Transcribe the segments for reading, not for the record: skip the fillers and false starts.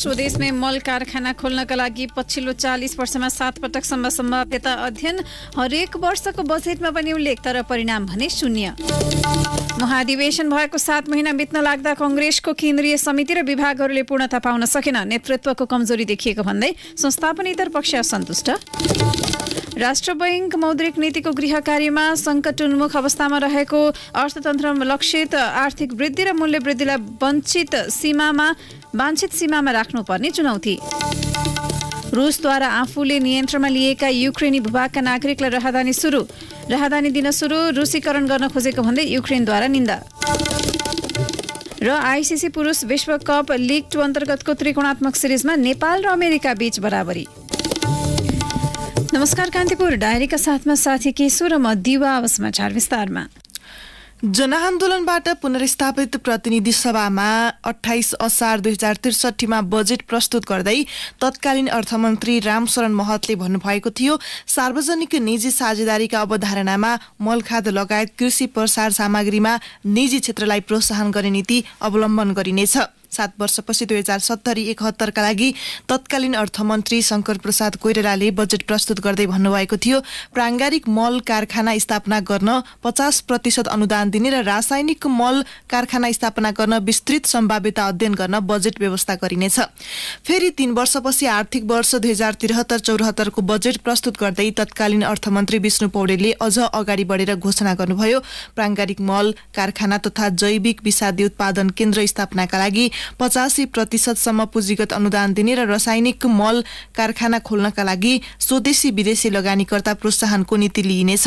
स्वदेशमै मल कारखाना खोल्नका लागि पछिल्लो 40 वर्षमा 7 पटकसम्म सम्भाव्यता अध्ययन, हरेक वर्षको बजेटमा पनि उल्लेख, तर परिणाम भने शून्य। महाधिवेशन भएको 7 महिना बित्न लाग्दा कांग्रेसको केन्द्रीय समिति र विभागहरूले पूर्णता पाउन सकेन, नेतृत्वको कमजोरी देखिएको भन्दै संस्थापनेतर पक्ष असन्तुष्ट। राष्ट्र बैंक मौद्रिक नीतिको गृह कार्यमा सङ्कटोन्मुख अवस्थामा रहेको अर्थतन्त्रमा लक्षित आर्थिक वृद्धि र मूल्य वृद्धिलाई वाञ्छित सीमामा राख्नुपर्ने चुनौती। रुसद्वारा आफूले नियन्त्रणमा लिएका युक्रेनी भूभागका नागरिकलाई राहदानी दिन सुरु, रुसीकरण गर्न खोजेको भन्दै युक्रेनद्वारा निन्दा। र आइसिसी पुरुष विश्वकप लिग 2 अन्तर्गतको त्रिकोणात्मक सिरिजमा नेपाल र अमेरिका बीच बराबरी। नमस्कार, कान्तिपुर डायरीका साथमा साथी केशु र म दिवा। अब समाचार विस्तारमा। जनआन्दोलनबाट पुनर्स्थापित प्रतिनिधि सभामा 28 असार 2063 मा बजेट प्रस्तुत गर्दै तत्कालीन अर्थमन्त्री रामशरण महतले भन्नुभएको थियो, सार्वजनिक निजी साझेदारीका अवधारणामा मलखाद लगायत कृषि प्रसार सामग्रीमा निजी क्षेत्रलाई प्रोत्साहन गर्ने नीति अवलम्बन गरिनेछ। 7 वर्षपछि 2070-71 का लागि तत्कालीन अर्थमन्त्री शंकर प्रसाद कोइरालाले बजेट प्रस्तुत गर्दै भन्नुभएको थियो, प्राङ्गारिक मल कारखाना स्थापना गर्न 50% अनुदान दिने र रासायनिक मल कारखाना स्थापना गर्न विस्तृत सम्भाव्यता अध्ययन गर्न बजेट व्यवस्था गरिनेछ। फेरि 3 वर्षपछि आर्थिक वर्ष 2073-74 को बजेट प्रस्तुत गर्दै तत्कालीन अर्थमन्त्री विष्णु पौडेलले अझ अगाडि बढेर घोषणा गर्नुभयो, प्राङ्गारिक मल कारखाना तथा जैविक विषादी उत्पादन केन्द्र स्थापनाका लागि 85% सम्म पुँजीगत अनुदान दिने र रासायनिक मल कारखाना खोल्नका लागि स्वदेशी विदेशी लगानीकर्ता प्रोत्साहनको नीति लिइनेछ।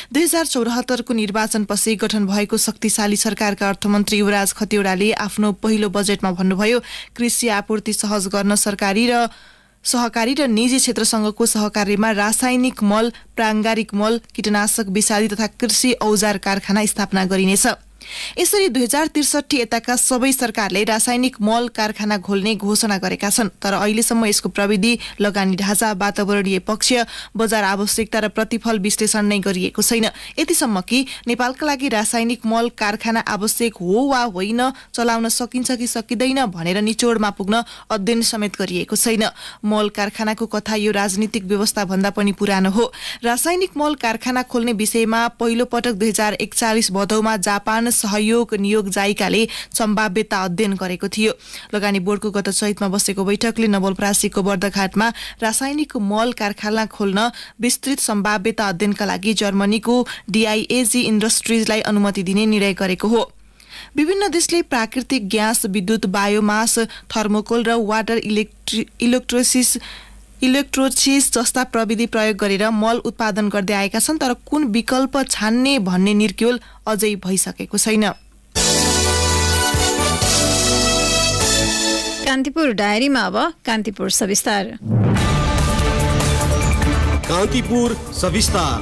2074 को निर्वाचनपछि गठन भएको शक्तिशाली सरकारका अर्थमन्त्री युवराज खतिवड़ाले आफ्नो पहिलो बजेटमा भन्नुभयो, कृषि आपूर्ति सहज गर्न सहकारी र निजी क्षेत्रसँगको सहकार्यमा रासायनिक मल, प्राङ्गारिक मल, कीटनाशक विषादी तथा कृषि औजार कारखाना स्थापना गरिनेछ। यसरी 2063 यताका सबै सरकारले रासायनिक मल कारखाना खोल्ने घोषणा गरेका छन्, तर अहिलेसम्म यसको प्रविधि, लगानी ढाँचा, वातावरणीय पक्ष, बजार आवश्यकता र प्रतिफल विश्लेषण नै गरिएको छैन। यतिसम्म कि नेपालका लागि रासायनिक मल कारखाना आवश्यक हो वा होइन, चलाउन सकिन्छ कि सकिँदैन भनेर निचोडमा पुग्न अध्ययन समेत गरिएको छैन। मल कारखानाको कथा यो राजनीतिक व्यवस्था भन्दा पनि पुरानो हो। रासायनिक मल कारखाना खोल्ने विषयमा पहिलो पटक 2041 भदौमा जापान सहयोग नियोग जाइकाले सम्भाव्यता अध्ययन गरेको थियो। लगानी बोर्डको गत चैतमा बसेको बैठकले नवलपरासीको बर्दघाटमा रासायनिक मल कारखाना खोल्न विस्तृत सम्भाव्यता अध्ययनका लागि जर्मनीको DIAG इन्डस्ट्रिजलाई अनुमति दिने निर्णय गरेको हो। विभिन्न देशले प्राकृतिक ग्यास, विद्युत, बायोमास, थर्मोकोल र वाटर इलेक्ट्रोसिस जस्ता प्रविधि प्रयोग गरेर मल उत्पादन गर्दै आएका छन्, तर कुन विकल्प छान्ने भन्ने निर्क्युल अझै भइसकेको छैन। कान्तिपुर डायरीमा अब कान्तिपुर सविस्तार। कान्तिपुर सविस्तार।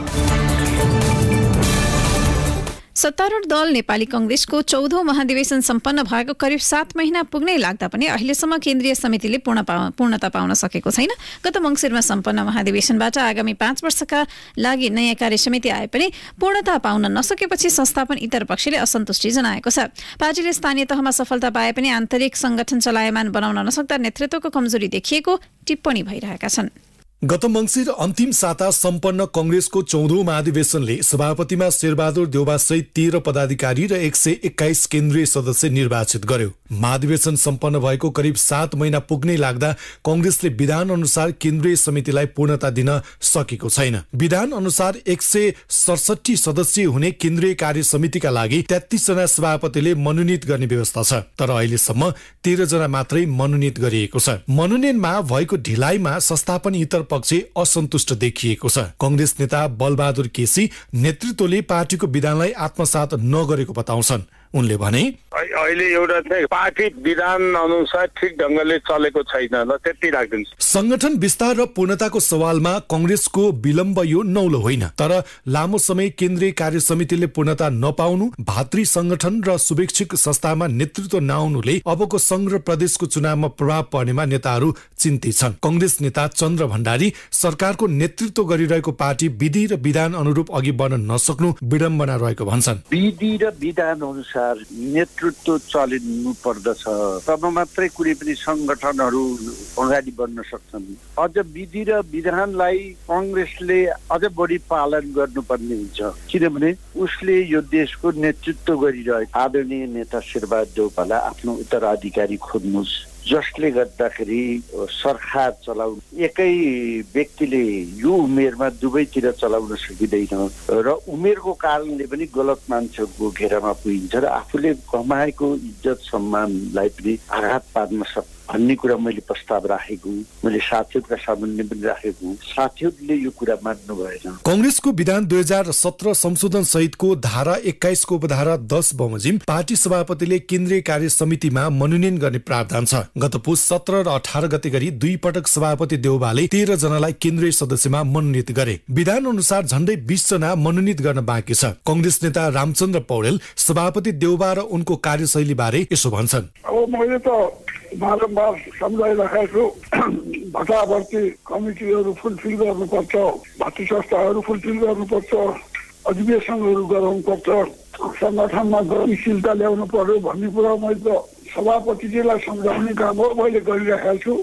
सत्तारूढ दल नेपाली कांग्रेसको 14औं महाधिवेशन सम्पन्न भएको करिब 7 महिना पुग्नै लाग्दा पनि अहिलेसम्म केन्द्रीय समितिले पूर्णता पाउन सकेको छैन। गत मङ्सिरमा सम्पन्न महाधिवेशनबाट आगामी 5 वर्षका लागि नयाँ कार्यसमिति आए पनि पूर्णता पाउन नसकेपछि संस्थापन इतर पक्षले असन्तुष्टि जनाएको छ। पार्टीले स्थानीय तहमा सफलता पाए पनि आन्तरिक संगठन चलायमान बनाउन नसक्दा नेतृत्वको कमजोरी देखिएको टिप्पणी भइरहेका छन्। गत मङ्सिर अन्तिम साता सम्पन्न कांग्रेसको 14औं महाधिवेशनले सभापतिमा शेरबहादुर देउबा सहित 13 पदाधिकारी र 121 केन्द्रीय सदस्य निर्वाचित गर्यो। महाधिवेशन सम्पन्न भएको करिब 7 महिना पुग्नै लाग्दा कांग्रेसले विधान अनुसार केन्द्रीय समितिलाई पूर्णता दिन सकेको छैन। विधान अनुसार 167 सदस्यीय हुने केन्द्रीय कार्य समितिका लागि 33 जना सभापतिले मनोनित गर्ने व्यवस्था छ, तर अहिलेसम्म 13 जना मात्रै मनोनित गरिएको छ। मनोनयनमा भएको ढिलाइमा संस्थापन इतर पक्ष असन्तुष्ट देखिएको छ। कांग्रेस नेता बलबहादुर केसी नेतृत्वले पार्टीको विधानलाई आत्मसात नगरेको बताउँछन्। उनले भने, अहिले एउटा चाहिँ पार्टी विधान अनुसार ठिक ढंगले चलेको छैन, ल त्यति राख्दिन्छ। संगठन विस्तार र पूर्णताको सवालमा कांग्रेसको विलम्ब यो नौलो होइन, तर लामो समय केन्द्रीय कार्य समितिले पूर्णता नपाउनु, भातृ संगठन र शुभेच्छुक संस्थामा नेतृत्व नआउनुले अबको संघ र प्रदेशको चुनावमा प्रभाव पर्नेमा नेताहरू चिन्तित छन्। कांग्रेस नेता चन्द्र भण्डारी सरकारको नेतृत्व गरिरहेको पार्टी विधि र विधान अनुरूप अघि बढ्न नसक्नु विडम्बना रहेको भन्छन्। विधि र विधान अनुसार नेतृत्व चलिनु पर्दछ, तब मात्रै कुनै पनि संगठनहरू अगाडि बढ्न सक्छन्। अझ विधि र विधानलाई कांग्रेसले अझ बढी पालन गर्नुपर्ने हुन्छ, किनभने उसले यो देशको नेतृत्व गरिरहेको आदरणीय नेता शेरबहादुर देउपालाई आफ्नो उत्तराधिकारी खोज्नुहोस्, जसले गर्दाखेरि सरकार चलाउनु एकै व्यक्तिले यो उमेरमा दुवैतिर चलाउन सकिँदैन र उमेरको कारणले पनि गलत मान्छेको घेरामा पुगिन्छ र आफूले कमाएको इज्जत सम्मानलाई पनि आघात पार्न सक्छ भन्ने कुरा मैले प्रस्ताव राखेको, मैले साथीहरूका सामान्य पनि राखेको, साथीहरूले यो कुरा मान्नु भएन। कांग्रेसको विधान 2017 संशोधन सहितको धारा 21 को उपधारा 10 बमोजिम पार्टी सभापतिले केन्द्रीय कार्य समितिमा मनोनयन गर्ने प्रावधान छ। गत पुस 17 र 18 गते गरी 2 पटक सभापति देउबाले 13 जनालाई केन्द्रीय सदस्यमा मनोनित गरे। विधान अनुसार झण्डै 20 जना मनोनित गर्न बाँकी छ। कांग्रेस नेता रामचन्द्र पौडेल सभापति देउबा र उनको कार्यशैली बारे यसो भन्छन्। अब मैले त बारम्बार सम्झाइराखेको भत्ताभर्ती कमिटीहरू फुलफिल गर्नुपर्छ, भर्ती संस्थाहरू फुलफिल गर्नुपर्छ, अधिवेशनहरू गराउनुपर्छ, संगठनमा गतिशीलता ल्याउनु पर्यो भन्ने कुरा मैले त सभापतिजीलाई सम्झाउने काम हो मैले गरिराखेको छु।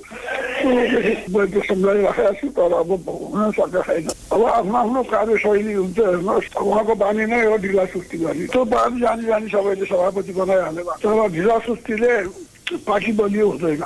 मैले सम्झाइराखेको छु, तर अब हुन सकेको छैन। अब आफ्नो आफ्नो कार्यशैली हुन्छ, हेर्नुहोस् उहाँको बानी नै हो ढिला सुस्ती गर्ने। त्यो बानी जानी सबैले सभापति बनाइहाल्ने भएको, तर ढिला सुस्तीले पार्टी बलियो हुँदैन।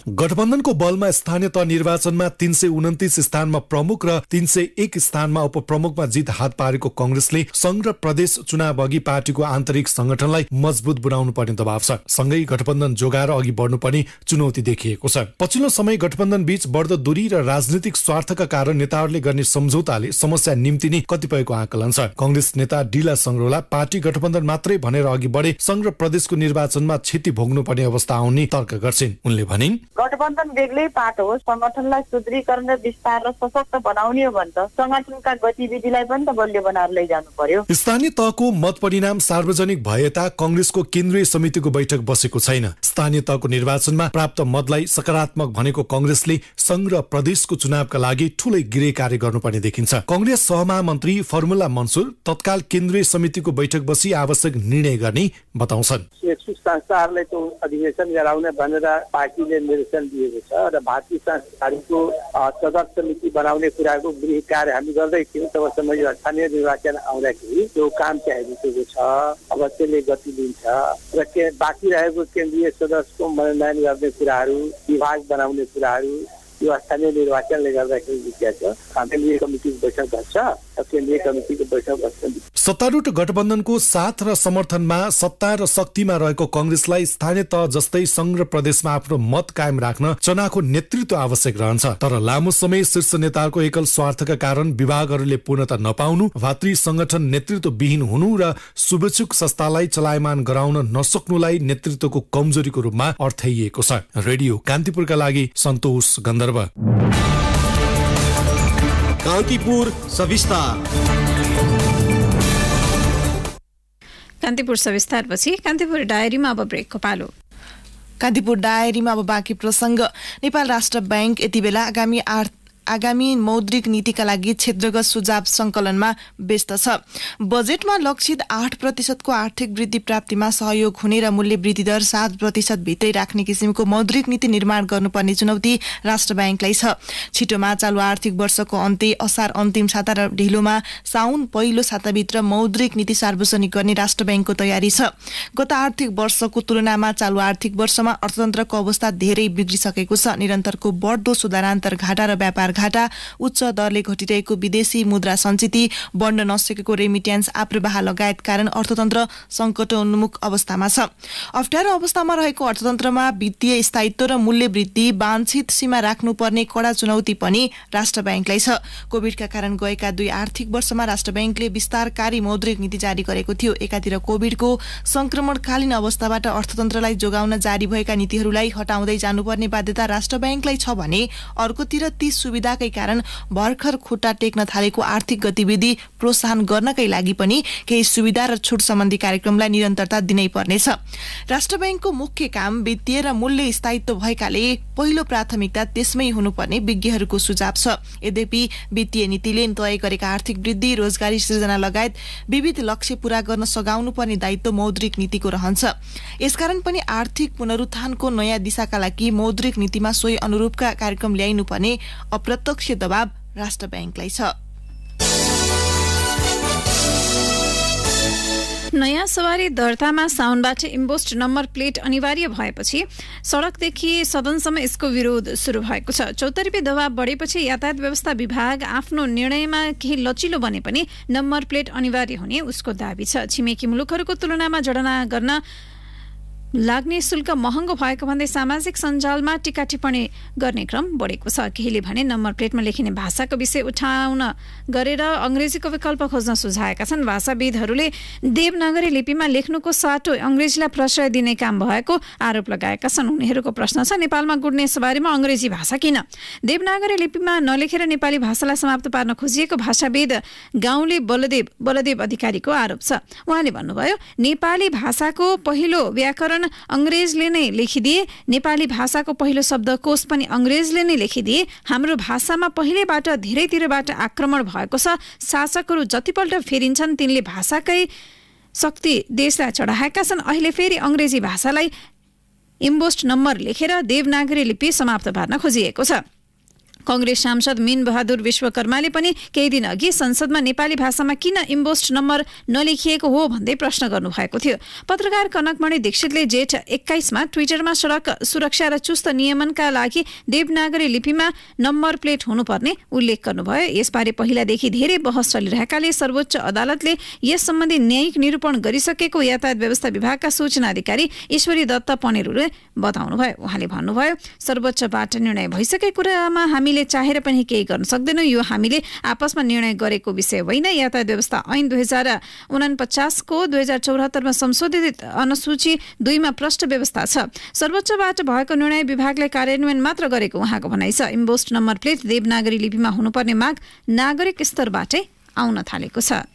गठबन्धनको बलमा स्थानीय तह निर्वाचनमा 329 स्थानमा प्रमुख र 301 स्थानमा उपप्रमुखमा जित हात पारेको कांग्रेसले संघ र प्रदेश चुनाव अघि पार्टीको आन्तरिक संगठनलाई मजबुत बनाउनु पर्ने दबाव छ। सँगै गठबन्धन जोगाएर अघि बढ्नुपर्ने चुनौती देखिएको छ। पछिल्लो समय गठबन्धन बीच बढ्दो दूरी र राजनीतिक स्वार्थका कारण नेताहरूले गर्ने सम्झौताले समस्या निम्तिने कतिपयको आकलन छ। कांग्रेस नेता डिला संग्रौला पार्टी गठबन्धन मात्रै भनेर अघि बढे संघ र प्रदेशको निर्वाचनमा क्षति भोग्नुपर्ने अवस्था आउने तर्क गर्छिन्। उनले भनिन्, गठबन्धन बेग्लै पाठ हो, संगठनलाई सुदृढीकरण र विस्तार र सशक्त बनाउने हो भने त संगठनका गतिविधिलाई पनि त बलियो बनाएर लैजानु पर्यो। स्थानीय तहको मत परिणाम सार्वजनिक भए ता कांग्रेसको केन्द्रीय समितिको बैठक बसेको छैन। स्थानीय तहको निर्वाचनमा प्राप्त मतलाई सकारात्मक भनेको कांग्रेसले संघ र प्रदेशको चुनावका लागि ठूलै गृह कार्य गर्नुपर्ने देखिन्छ। कांग्रेस सहमहामन्त्री फर्मुला मन्सुर तत्काल केन्द्रीय समितिको बैठक बसी आवश्यक निर्णय गर्ने बताउँछन्। संस्थाहरूलाई त्यो अधिवेशन गराउने भनेर पार्टीले निर्देशन दिएको छ र भारतीय संस्थाहरूको सदस्य समिति बनाउने कुराको गृह कार्य हामी गर्दै थियौँ। तबसम्म यो स्थानीय निर्वाचन आउँदाखेरि त्यो काम चाहिँ रुकेको छ। अब त्यसले गति लिन्छ र बाँकी रहेको केन्द्रीय सदस्यको मनोनयन गर्ने कुराहरू, विभाग बनाउने कुराहरू यो स्थानीय निर्वाचनले गर्दाखेरि रुकिएको छ। केन्द्रीय कमिटीको बैठक बस्छ, केन्द्रीय कमिटीको बैठक बस्छ। सत्तारूढ गठबन्धनको साथ र समर्थनमा सत्ता र शक्तिमा रहेको कांग्रेसलाई स्थानीय तह जस्तै संघ र प्रदेशमा आफ्नो मत कायम राख्न चुनावको नेतृत्व आवश्यक रहन्छ। तर लामो समय शीर्ष नेताहरूको एकल स्वार्थका कारण विभागहरूले पूर्णता नपाउनु, भातृ संगठन नेतृत्व विहीन हुनु र शुभेच्छुक संस्थालाई चलायमान गराउन नसक्नुलाई नेतृत्वको कमजोरीको रूपमा अर्थाइएको छ। रेडियो कान्तिपुरका लागि सन्तोष गन्धर्व। कान्तिपुर सविस्तार। कान्तिपुर सविस्तारपछि कान्तिपुर डायरीमा अब ब्रेकको पालो। कान्तिपुर डायरीमा अब बाँकी प्रसङ्ग। नेपाल राष्ट्र बैंक यति बेला आगामी मौद्रिक नीतिका लागि क्षेत्रगत सुझाव संकलनमा व्यस्त छ। बजेटमा लक्षित 8% आर्थिक वृद्धि प्राप्तिमा सहयोग हुने र मूल्य वृद्धि दर 7% भित्रै राख्ने किसिमको मौद्रिक नीति निर्माण गर्नुपर्ने चुनौती राष्ट्र बैंकलाई छ। छिटोमा चालु आर्थिक वर्षको अन्त्य असार अन्तिम साता र ढिलोमा साउन पहिलो साताभित्र मौद्रिक नीति सार्वजनिक गर्ने राष्ट्र बैंकको तयारी छ। गत आर्थिक वर्षको तुलनामा चालु आर्थिक वर्षमा अर्थतन्त्रको अवस्था धेरै बिग्रिसकेको छ। निरन्तरको बढ्दो सुधारान्तर घाटा र व्यापार घाटा, उच्च दरले घटिरहेको विदेशी मुद्रा सञ्चिति, बढ्न नसकेको रेमिट्यान्स आप्रवाह लगायत कारण अर्थतन्त्र संकटोन्मुख अवस्थामा छ। अप्ठ्यारो अवस्थामा रहेको अर्थतन्त्रमा वित्तीय स्थायित्व र मूल्य वृद्धि वाञ्छित सीमा राख्नुपर्ने कडा चुनौती पनि राष्ट्र बैंकलाई छ। कोभिडका कारण गएका 2 आर्थिक वर्षमा राष्ट्र बैंकले विस्तारकारी मौद्रिक नीति जारी गरेको थियो। एकातिर कोभिडको संक्रमणकालीन अवस्थाबाट अर्थतन्त्रलाई जोगाउन जारी भएका नीतिहरूलाई हटाउँदै जानुपर्ने बाध्यता राष्ट्र बैंकलाई छ भने अर्कोतिर ती सुविधाकै कारण भर्खर खुट्टा टेक्न थालेको आर्थिक गतिविधि प्रोत्साहन गर्नकै लागि पनि केही सुविधा र छुट सम्बन्धी कार्यक्रमलाई निरन्तरता दिनै पर्नेछ। राष्ट्र बैंकको मुख्य काम वित्तीय र मूल्य स्थायित्व भएकाले पहिलो प्राथमिकता त्यसमै हुनुपर्ने विज्ञहरूको सुझाव छ। यद्यपि वित्तीय नीतिले तय गरेका आर्थिक वृद्धि, रोजगारी सृजना लगायत विविध लक्ष्य पूरा गर्न सघाउनुपर्ने दायित्व मौद्रिक नीतिको रहन्छ। यसकारण पनि आर्थिक पुनरुत्थानको नयाँ दिशाका लागि मौद्रिक नीतिमा सोही अनुरूपका कार्यक्रम ल्याइनुपर्ने अप्रत्यक्ष दबाव राष्ट्र ब्याङ्कलाई छ। नयाँ सवारी दर्तामा साउनबाट इम्बोस्ड नम्बर प्लेट अनिवार्य भएपछि सडकदेखि सदनसम्म यसको विरोध सुरु भएको छ। चौतर्फी दबाव बढेपछि यातायात व्यवस्था विभाग आफ्नो निर्णयमा केही लचिलो बने पनि नम्बर प्लेट अनिवार्य हुने उसको दाबी छ। छिमेकी मुलुकहरूको तुलनामा जडना गर्न लाग्ने शुल्क महँगो भएको भन्दै सामाजिक सञ्जालमा टीका टिप्पणी गर्ने क्रम बढेको छ। केहीले भने नम्बर प्लेटमा लेखिने भाषाको विषय उठाउन गरेर अङ्ग्रेजीको विकल्प खोज्न सुझाएका छन्। भाषाविदहरूले देवनागरी लिपिमा लेख्नुको साटो अङ्ग्रेजीलाई प्रश्रय दिने काम भएको आरोप लगाएका छन्। उनीहरूको प्रश्न छ, नेपालमा गुड्ने सवारीमा अङ्ग्रेजी भाषा किन? देवनागरी लिपिमा नलेखेर नेपाली भाषालाई समाप्त पार्न खोजिएको भाषाविद गाउँले बलदेव अधिकारीको आरोप छ। उहाँले भन्नुभयो, नेपाली भाषाको पहिलो व्याकरण अंग्रेजले नै लेखिदिए, नेपाली भाषाको पहिलो शब्दकोश पनि अंग्रेजले नै लेखिदिए। हाम्रो भाषामा पहिलेबाट धेरैतिरबाट आक्रमण भएको छ। शासकहरू जतिपल्ट फेरिन्छन् तिनले भाषाकै शक्ति देशलाई चढाएका छन्। अहिले फेरि अंग्रेजी भाषालाई इम्बोस्ड नम्बर लेखेर देवनागरी लिपि समाप्त पार्न खोजिएको छ। कांग्रेस सांसद मीन बहादुर विश्वकर्माले पनि केही दिन अघि संसदमा नेपाली भाषामा किन इम्बोस्ड नम्बर नलेखिएको हो भन्दै प्रश्न गर्नुभएको थियो। पत्रकार कनकमणि दीक्षितले जेठ 21मा ट्विटरमा सडक सुरक्षा र चुस्त नियमनका लागि देवनागरी लिपिमा नम्बर प्लेट हुनुपर्ने उल्लेख गर्नुभयो। यसबारे पहिलादेखि धेरै बहस चलिरहेकाले सर्वोच्च अदालतले यस सम्बन्धी न्यायिक निरूपण गरिसकेको यातायात व्यवस्था विभागका सूचना अधिकारी ईश्वरी दत्त पनेरूले बताउनुभयो। उहाँले भन्नुभयो, सर्वोच्चबाट निर्णय भइसकेको कुरामा हामीले चाहेर पनि केही गर्न सक्दैनौँ। यो हामीले आपसमा निर्णय गरेको विषय होइन। यातायात व्यवस्था ऐन 2049 को 2074 मा संशोधित अनुसूची 2 मा प्रष्ट व्यवस्था छ। सर्वोच्चबाट भएको निर्णय विभागले कार्यान्वयन मात्र गरेको उहाँको भनाइ छ। इम्बोस्ड नम्बर प्लेट देवनागरी लिपिमा हुनुपर्ने माग नागरिक स्तरबाटै आउन थालेको छ।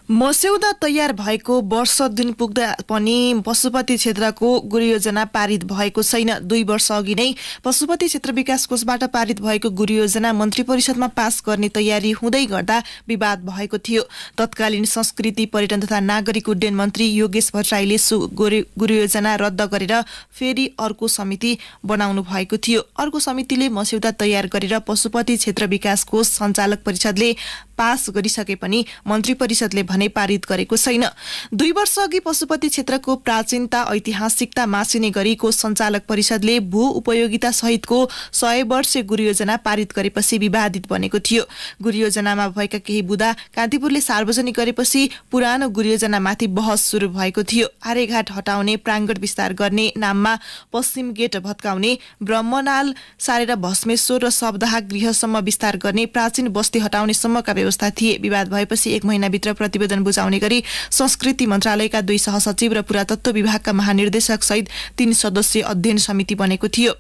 मस्यौदा तयार भएको वर्ष दिन पुग्दा पनि पशुपति क्षेत्रको गुरुयोजना पारित भएको छैन। 2 वर्ष अघि नै पशुपति क्षेत्र विकास कोषबाट पारित भएको गुरुयोजना मन्त्री परिषदमा पास गर्ने तयारी हुँदै गर्दा विवाद भएको थियो। तत्कालीन संस्कृति पर्यटन तथा नागरिक उड्डयन मन्त्री योगेश भट्टराईले गुरुयोजना रद्द गरेर फेरि अर्को समिति बनाउनु भएको थियो। अर्को समितिले मस्यौदा तयार गरेर पशुपति क्षेत्र विकास कोष सञ्चालक परिषदले पास गरिसके पनि मन्त्री परिषदले भने पारित गरेको छैन। 2 वर्ष अघि पशुपति क्षेत्रको प्राचीनता ऐतिहासिकता मासिने गरी कोष सञ्चालक परिषदले भू उपयोगिता सहितको 100 वर्षीय गुरुयोजना पारित गरेपछि विवादित बनेको थियो। गुरुयोजनामा भएका केही बुदा कान्तिपुरले सार्वजनिक गरेपछि पुरानो गुरुयोजनामाथि बहस सुरु भएको थियो। आर्यघाट हटाउने, प्राङ्गण विस्तार गर्ने नाममा पश्चिम गेट भत्काउने, ब्रह्मनाल सारेर भस्मेश्वर र शब्दहा गृहसम्म विस्तार गर्ने, प्राचीन बस्ती हटाउने सम्मका व्यवस्था थिए। विवाद भएपछि 1 महिनाभित्र प्रतिवेदन बुझाउने गरी संस्कृति मन्त्रालयका 2 सहसचिव र पुरातत्व विभागका महानिर्देशक सहित 3 सदस्यीय अध्ययन समिति बनेको थियो।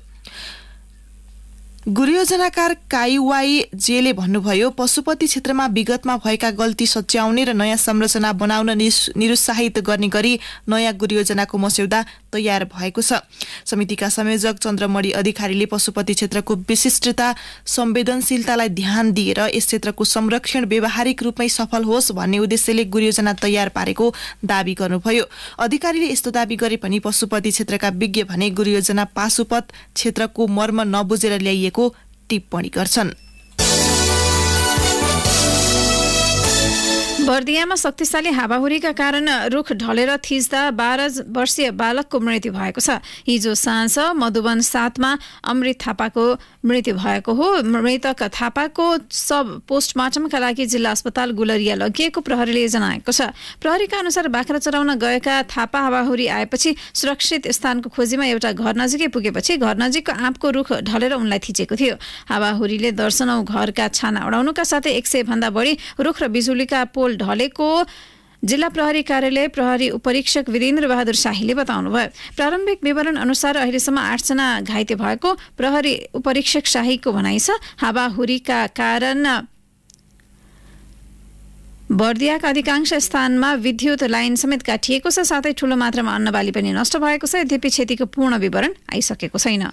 गुरुयोजनाकार काइवाई जेले भन्नुभयो, पशुपति क्षेत्रमा विगतमा भएका गल्ती सच्याउने र नयाँ संरचना बनाउन निरुत्साहित गर्ने गरी नयाँ गुरुयोजनाको मस्यौदा तयार भएको छ। समितिका संयोजक चन्द्रमणि अधिकारीले पशुपति क्षेत्रको विशिष्टता संवेदनशीलतालाई ध्यान दिएर यस क्षेत्रको संरक्षण व्यावहारिक रूपमै सफल होस् भन्ने उद्देश्यले गुरुयोजना तयार पारेको दावी गर्नुभयो। अधिकारीले यस्तो दावी गरे पनि पशुपति क्षेत्रका विज्ञ भने गुरुयोजना पाशुपत क्षेत्रको मर्म नबुझेर ल्याइएको टिप्पणी गर्छन्। बर्दियामा शक्तिशाली हावाहुरीका कारण रुख ढलेर थिच्दा 12 वर्षीय बालकको मृत्यु भएको छ। हिजो साँझ मधुवन 7 मा अमृत थापाको मृत्यु भएको हो। मृतक थापाको सब पोस्टमार्टमका लागि जिल्ला अस्पताल गुलरिया लगिएको प्रहरीले जनाएको छ। प्रहरीका अनुसार बाख्रा चराउन गएका थापा हावाहुरी आएपछि सुरक्षित स्थानको खोजीमा एउटा घर नजिकै पुगेपछि घर नजिकको आँपको रुख ढलेर उनलाई थिचेको थियो। हावाहुरीले दर्शनौं घरका छाना उडाउनुका साथै 100 भन्दा बढी रुख र बिजुलीका पोल ढलेको जिल्ला प्रहरी कार्यालय प्रहरी उपरीक्षक वीरेन्द्र बहादुर शाहीले बताउनुभयो। प्रारम्भिक विवरण अनुसार अहिलेसम्म 8 जना घाइते भएको प्रहरी उपरीक्षक शाहीको भनाइ छ। हावाहुरीका कारण बर्दियाका अधिकांश स्थानमा विद्युत लाइन समेत काटिएको छ, साथै ठूलो मात्रामा अन्नबाली पनि नष्ट भएको छ। यद्यपि क्षतिको पूर्ण विवरण आइसकेको छैन।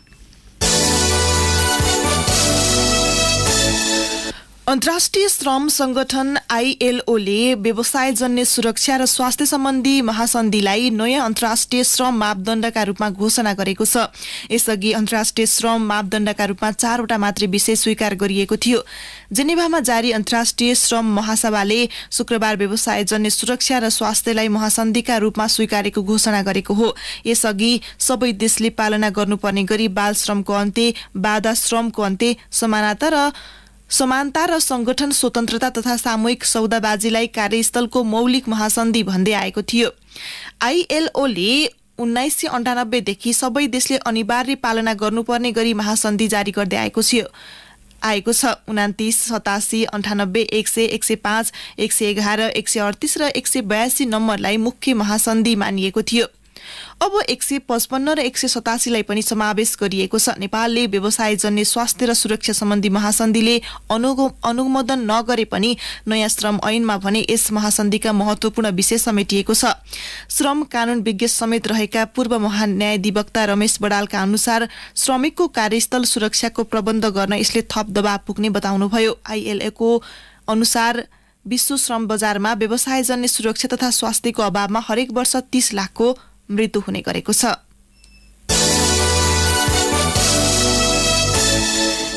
अन्तर्राष्ट्रिय श्रम संगठन ILOले व्यवसायजन्य सुरक्षा र स्वास्थ्य सम्बन्धी महासन्धिलाई नयाँ अन्तर्राष्ट्रिय श्रम मापदण्डका रूपमा घोषणा गरेको छ। यसअघि अन्तर्राष्ट्रिय श्रम मापदण्डका रूपमा 4वटा मात्रै विषय स्वीकार गरिएको थियो। जेनेभामा जारी अन्तर्राष्ट्रिय श्रम महासभाले शुक्रबार व्यवसायजन्य सुरक्षा र स्वास्थ्यलाई महासन्धिका रूपमा स्वीकारेको घोषणा गरेको हो। यसअघि सबै देशले पालना गर्नुपर्ने गरी बाल श्रमको अन्त्य, बाधा श्रमको अन्त्य, समानता र संगठन स्वतन्त्रता तथा सामूहिक सौदाबाजीलाई कार्यस्थलको मौलिक महासन्धि भन्दै आएको थियो। ILOले 1998 देखि सबै देशले अनिवार्य पालना गर्नुपर्ने गरी महासन्धि जारी गर्दै आएको छ। 29, 87, 98, 100, 105, 111, 138 र 182 नम्बरलाई मुख्य महासन्धि मानिएको थियो। अब 155 र 187 लाई पनि समावेश गरिएको छ। नेपालले व्यवसायजन्य स्वास्थ्य र सुरक्षा सम्बन्धी महासन्धिले अनुमोदन नगरे पनि नयाँ श्रम ऐनमा भने यस महासन्धिका महत्वपूर्ण विषय समेटिएको छ। श्रम कानून विज्ञ समेत रहेका पूर्व महान्यायाधिवक्ता रमेश बडालका अनुसार श्रमिकको कार्यस्थल सुरक्षाको प्रबन्ध गर्न यसले थप दबाव पुग्ने बताउनुभयो। ILOको अनुसार विश्व श्रम बजारमा व्यवसायजन्य सुरक्षा तथा स्वास्थ्यको अभावमा हरेक वर्ष 30 लाखको मृत्यु हुने गरेको छ।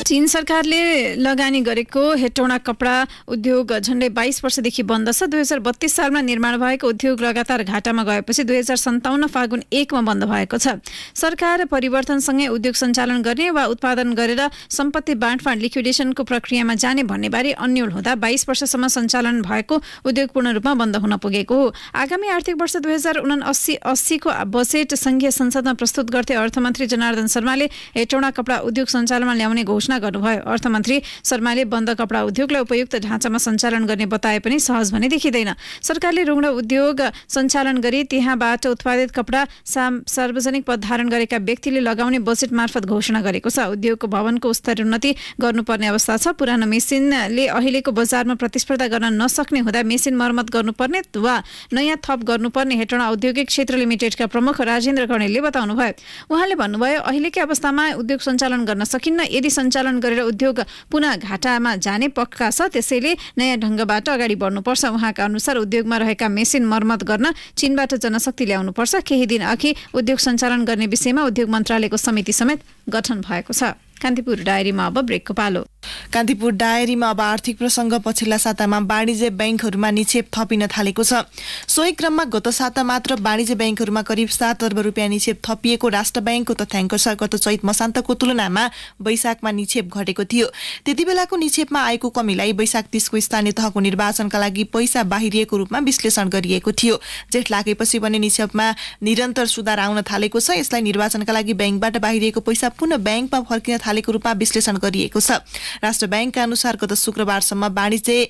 चीन सरकारले लगानी गरेको हेटौँडा कपडा उद्योग झण्डै 22 वर्षदेखि बन्द छ। 2032 सालमा निर्माण भएको उद्योग लगातार घाटामा गएपछि 2057 फागुन 1 मा बन्द भएको छ। सरकार परिवर्तनसँगै उद्योग सञ्चालन गर्ने वा उत्पादन गरेर सम्पत्ति बाँडफाँड लिक्विडेसनको प्रक्रियामा जाने भन्नेबारे अन्यल हुँदा 22 वर्षसम्म सञ्चालन भएको उद्योग पूर्ण रूपमा बन्द हुन पुगेको हो। आगामी आर्थिक वर्ष 2079-80 को बजेट संघीय संसदमा प्रस्तुत गर्दै अर्थमन्त्री जनार्दन शर्माले हेटौँडा कपडा उद्योग सञ्चालनमा ल्याउने घोषणा गर्नुभयो। अर्थमन्त्री शर्माले बन्द कपडा उद्योगलाई उपयुक्त ढाँचामा सञ्चालन गर्ने बताए पनि सहज भने देखिँदैन। सरकारले रुग्ण उद्योग सञ्चालन गरी त्यहाँबाट उत्पादित कपडा सार्वजनिक पद धारण गरेका व्यक्तिले लगाउने बजेट मार्फत घोषणा गरेको छ। उद्योगको भवनको स्तरोन्नति गर्नुपर्ने अवस्था छ। पुरानो मेसिनले अहिलेको बजारमा प्रतिस्पर्धा गर्न नसक्ने हुँदा मेसिन मर्मत गर्नुपर्ने वा नयाँ थप गर्नुपर्ने हेटौँडा औद्योगिक क्षेत्र लिमिटेडका प्रमुख राजेन्द्र कणेलले बताउनुभयो। उहाँले भन्नुभयो, अहिलेकै अवस्थामा उद्योग सञ्चालन गर्न सकिन्न। यदि सञ्चालन गरेर उद्योग पुनः घाटामा जाने पक्का छ, त्यसैले नयाँ ढंगबाट अगाडि बढ्नुपर्छ। उहाँका अनुसार उद्योगमा रहेका मेसिन मर्मत गर्न चीनबाट जनशक्ति ल्याउनुपर्छ। केही दिन अघि उद्योग सञ्चालन गर्ने विषयमा उद्योग मन्त्रालयको समिति समेत गठन भएको छ। कान्तिपुर डायरीमा अब ब्रेकको पालो। कान्तिपुर डायरीमा अब आर्थिक प्रसङ्ग। पछिल्ला सातामा वाणिज्य बैंकहरूमा निक्षेप थपिन थालेको छ। सोही क्रममा गत साता मात्र वाणिज्य बैंकहरूमा करिब 7 अर्ब रुपियाँ निक्षेप थपिएको राष्ट्र बैंकको तथ्याङ्क छ। गत चैत मसान्तको तुलनामा वैशाखमा निक्षेप घटेको थियो। त्यति बेलाको निक्षेपमा आएको कमीलाई वैशाख 30 को स्थानीय तहको निर्वाचनका लागि पैसा बाहिरिएको रूपमा विश्लेषण गरिएको थियो। जेठ लागेपछि भने निक्षेपमा निरन्तर सुधार आउन थालेको छ। यसलाई निर्वाचनका लागि बैंकबाट बाहिरिएको पैसा पुनः बैंकमा फर्किन थालेको रूपमा विश्लेषण गरिएको छ। राष्ट्र बैंकका अनुसार गत शुक्रबारसम्म वाणिज्य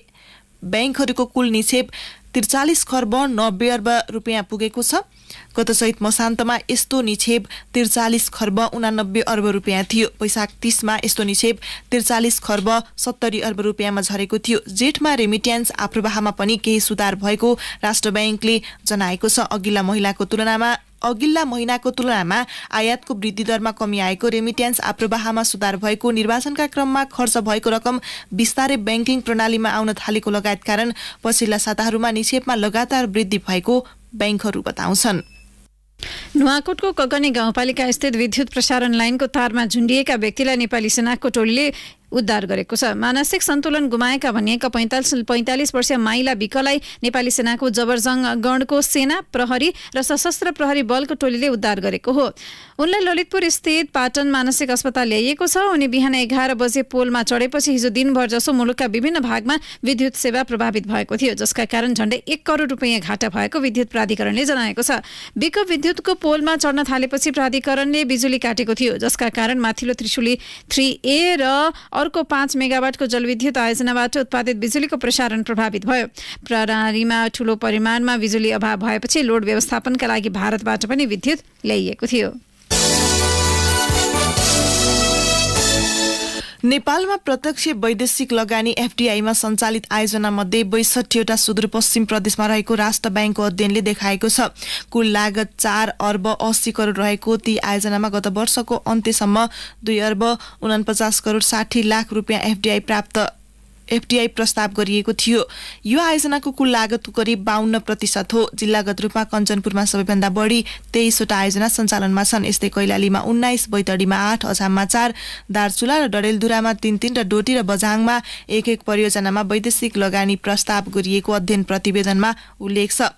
बैंकहरूको कुल निक्षेप 43 खर्ब 90 अर्ब रुपियाँ पुगेको छ। गत चैत मसान्तमा यस्तो निक्षेप 43 खर्ब 89 अर्ब रुपियाँ थियो। वैशाख 30 मा यस्तो निक्षेप 43 खर्ब 70 अर्ब रुपियाँमा झरेको थियो। जेठमा रेमिट्यान्स आप्रवाहमा पनि केही सुधार भएको राष्ट्र बैंकले जनाएको छ। अघिल्ला महिनाको तुलनामा आयातको वृद्धि दरमा कमी आएको, रेमिट्यान्स आप्रवाहमा सुधार भएको, निर्वाचनका क्रममा खर्च भएको रकम बिस्तारै बैंकिङ प्रणालीमा आउन थालेको लगायत कारण पछिल्ला साताहरूमा निक्षेपमा लगातार वृद्धि भएको बैंकहरू बताउँछन्। नुवाकोटको कगनी गाउँपालिका स्थित विद्युत प्रसारण लाइनको तारमा झुन्डिएका व्यक्तिलाई नेपाली सेनाको टोलीले उद्धार गरेको छ। मानसिक सन्तुलन गुमाएका भनिएका 45 वर्षीय माइला विकलाई नेपाली सेनाको जबरजङ गणको सेना प्रहरी र सशस्त्र प्रहरी बलको टोलीले उद्धार गरेको हो। उनलाई ललितपुर स्थित पाटन मानसिक अस्पताल ल्याइएको छ। उनी बिहान 11 बजे पोलमा चढेपछि हिजो दिनभर जसो मुलुकका विभिन्न भागमा विद्युत सेवा प्रभावित भएको थियो, जसका कारण झण्डै 1 करोड रुपियाँ घाटा भएको विद्युत प्राधिकरणले जनाएको छ। विक विद्युतको पोलमा चढ्न थालेपछि प्राधिकरणले बिजुली काटेको थियो, जसका कारण माथिल्लो त्रिशुली 3A र अर्को 5 मेगावाटको जलविद्युत आयोजनाबाट उत्पादित बिजुलीको प्रसारण प्रभावित भयो। प्रणालीमा ठूलो परिमाणमा बिजुली अभाव भएपछि लोड व्यवस्थापनका लागि भारतबाट पनि विद्युत ल्याइएको थियो। नेपालमा प्रत्यक्ष वैदेशिक लगानी एफडीआईमा सञ्चालित आयोजना मध्ये 62वटा सुदूरपश्चिम प्रदेशमा रहेको राष्ट्र बैंकको अध्ययनले देखाएको छ। कुल लागत 4 अर्ब 80 करोड रहेको ती आयोजनामा गत वर्षको अन्त्यसम्म 2 अर्ब 49 करोड 60 लाख रुपियाँ एफडीआई प्रस्ताव गरिएको थियो। यो आयोजनाको कुल लागतको करिब 52% हो। जिल्लागत रूपमा कञ्चनपुरमा सबैभन्दा बढी 23वटा आयोजना सञ्चालनमा छन्। यस्तै कैलालीमा 19, बैतडीमा 8, अछाममा 4, दार्चुला र डडेलधुरामा 3 र डोटी र बझाङमा 1 परियोजनामा वैदेशिक लगानी प्रस्ताव गरिएको अध्ययन प्रतिवेदनमा उल्लेख छ।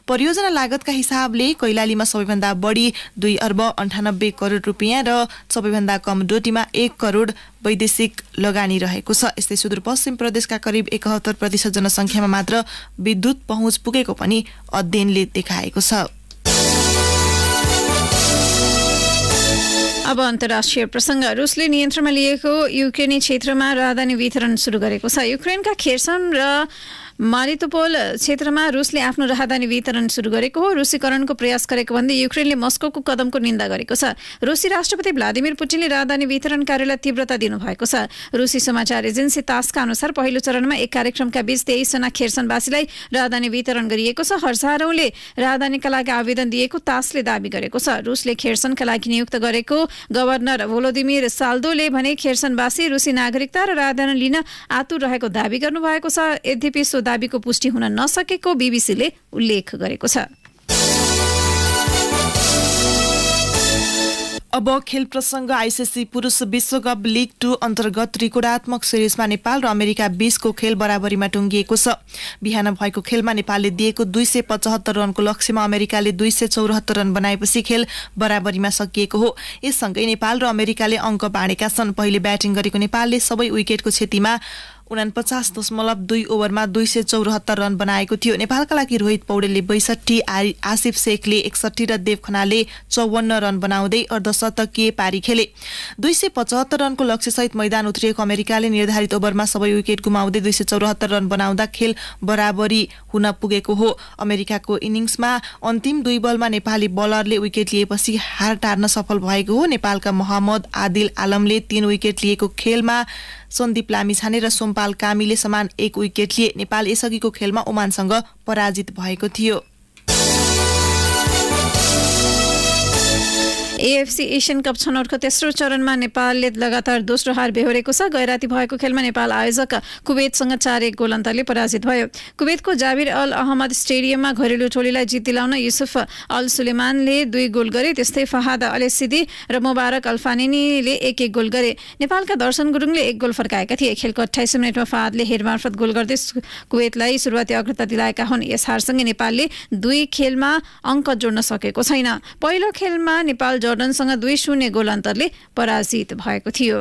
परियोजना लागतका हिसाबले कैलालीमा सबैभन्दा बढी 2 अर्ब 98 करोड रुपियाँ र सबैभन्दा कम डोटीमा 1 करोड वैदेशिक लगानी रहेको छ। यस्तै सुदूरपश्चिम प्रदेशका करिब 71% जनसङ्ख्यामा मात्र विद्युत पहुँच पुगेको पनि अध्ययनले देखाएको छ। अब अन्तर्राष्ट्रिय प्रसङ्ग। रुसले नियन्त्रणमा लिएको युक्रेनी क्षेत्रमा राहदानी वितरण सुरु गरेको छ। युक्रेनका खेर्सन र मारितोपोल क्षेत्रमा रुसले आफ्नो राहदानी वितरण सुरु गरेको हो। रुसीकरणको प्रयास गरेको भन्दै युक्रेनले मस्कोको कदमको निन्दा गरेको छ। रुसी राष्ट्रपति भ्लादिमिर पुटिनले राहदानी वितरण कार्यलाई तीव्रता दिनुभएको छ। रुसी समाचार एजेन्सी तासका अनुसार पहिलो चरणमा एक कार्यक्रमका बीच 23 जना खेर्सनवासीलाई राहदानी वितरण गरिएको छ। हजारौंले राहदानीका लागि आवेदन दिएको तासले दावी गरेको छ। रुसले खेर्सनका लागि नियुक्त गरेको गभर्नर भोलोदिमिर साल्दोले भने खेर्सनवासी रुसी नागरिकता र राहदानी लिन आतुर रहेको दावी गर्नुभएको छ। यद्यपि सो दावीको पुष्टि हुन नसकेको बीबीसीले उल्लेख गरेको छ। अब खेल प्रसङ्ग। आईसीसी पुरुष विश्वकप लीग 2 अन्तर्गत त्रिकोणात्मक सिरिजमा नेपाल र अमेरिका बीचको खेल बराबरीमा टुङ्गिएको छ। बिहान भएको खेलमा नेपालले दिएको 275 रनको लक्ष्यमा अमेरिकाले 274 रन बनाएपछि खेल बराबरीमा सकिएको हो। यससँगै नेपाल र अमेरिकाले अङ्क बाँडेका छन्। पहिले ब्याटिङ गरेको नेपालले सबै विकेटको क्षतिमा 49.2 ओभरमा 274 रन बनाएको थियो। नेपालका लागि रोहित पौडेलले 62, आसिफ शेखले 61 र देव खनालले 54 रन बनाउँदै अर्धशतकीय पारी खेले। 275 रनको लक्ष्यसहित मैदान उत्रिएको अमेरिकाले निर्धारित ओभरमा सबै विकेट गुमाउँदै 274 रन बनाउँदा खेल बराबरी हुन पुगेको हो। अमेरिकाको इनिङ्समा अन्तिम 2 बलमा नेपाली बलरले विकेट लिएपछि हार टार्न सफल भएको हो। नेपालका मोहम्मद आदिल आलमले 3 विकेट लिएको खेलमा सन्दीप लामिछाने र सोमपाल कामीले समान 1 विकेट लिए। नेपाल यसअघिको खेलमा ओमानसँग पराजित भएको थियो। एएफसी एशियन कप छनौटको तेस्रो चरणमा नेपालले लगातार दोस्रो हार बेहोरेको छ। गैराती भएको खेलमा नेपाल आयोजक कुवेतसँग 4-1 गोल अन्तरले पराजित भयो। कुवेतको जाबिर अल अहमद स्टेडियममा घरेलु टोलीलाई जित दिलाउन युसुफ अल सुलेमानले 2 गोल गरे। त्यस्तै फहाद अलेसिदी र मुबारक अल्फानिनीले 1-1 गोल गरे। नेपालका दर्शन गुरुङले 1 गोल फर्काएका थिए। खेलको 28 मिनेटमा फहादले हेड मार्फत गोल गर्दै कुवेतलाई सुरुवाती अग्रता दिलाएका हुन्। यस हारसँगै नेपालले 2 खेलमा अङ्क जोड्न सकेको छैन। पहिलो खेलमा नेपाल जर्डनसँग 2-0 गोल अन्तरले पराजित भएको थियो।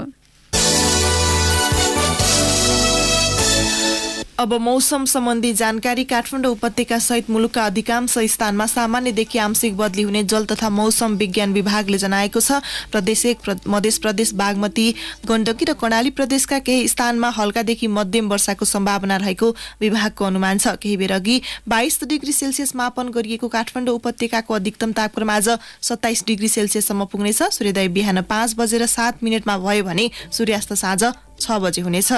अब मौसम सम्बन्धी जानकारी। काठमाडौँ उपत्यका सहित मुलुकका अधिकांश स्थानमा सामान्यदेखि आंशिक बदली हुने जल तथा मौसम विज्ञान विभागले जनाएको छ। प्रदेश 1, मध्य प्रदेश, बागमती, गण्डकी र कर्णाली प्रदेशका केही स्थानमा हल्कादेखि मध्यम वर्षाको सम्भावना रहेको विभागको अनुमान छ। केही बेर अघि 22 डिग्री सेल्सियस मापन गरिएको काठमाडौँ उपत्यकाको अधिकतम तापक्रम आज 27 डिग्री सेल्सियससम्म पुग्नेछ। सूर्योदय बिहान 5:07 भयो भने सूर्यास्त साँझ 6 बजे हुनेछ।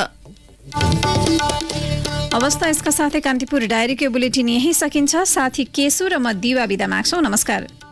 अवस्था यसका साथै कान्तिपुर डायरीको बुलेटिन यही सकिन्छ। साथी केशु र म दिवा बिदा माग्छौँ। नमस्कार।